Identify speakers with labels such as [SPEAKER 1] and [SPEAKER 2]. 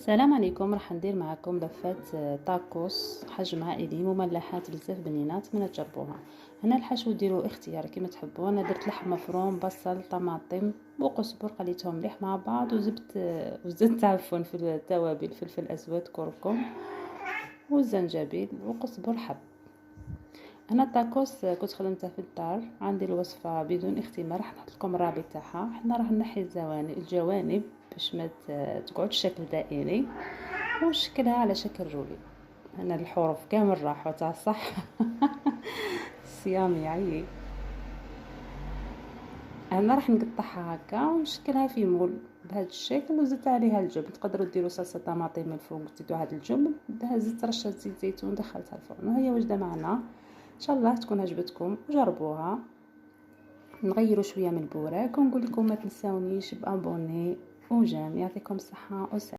[SPEAKER 1] السلام عليكم. راح ندير معكم لفات طاكوس حجم عائلي مملحات بزاف بنينات من تجربوها. هنا الحشو ديروا اختياري كما تحبوا. انا درت لحم مفروم، بصل، طماطم وقزبر، قليتهم مليح مع بعض وزدت عفوا في التوابل فلفل اسود، كركم والزنجبيل وقزبر حب. انا الطاكوس كنت خدمته في الدار، عندي الوصفه بدون اختمار، راح نحط لكم الرابط تاعها. حنا راح نحي الجوانب باش ما تقعدش شكل دائري، ونشكلها على شكل رولي. انا الحروف كامل راحوا تاع صح. الصيام يعيي. انا راح نقطعها هكا ونشكلها في مول بهذا الشكل، وزدت عليها الجبن. تقدروا ديروا صلصه طماطم من الفوق وتزيدوا هذا الجبن، زدت رشه زيت زيتون، دخلتها الفرن وهي واجده معنا. ان شاء الله تكون عجبتكم وجربوها. نغيروا شويه من البوراك، ونقول لكم ما تنساونيش بابوني وجيم. يعطيكم الصحه والسلامه.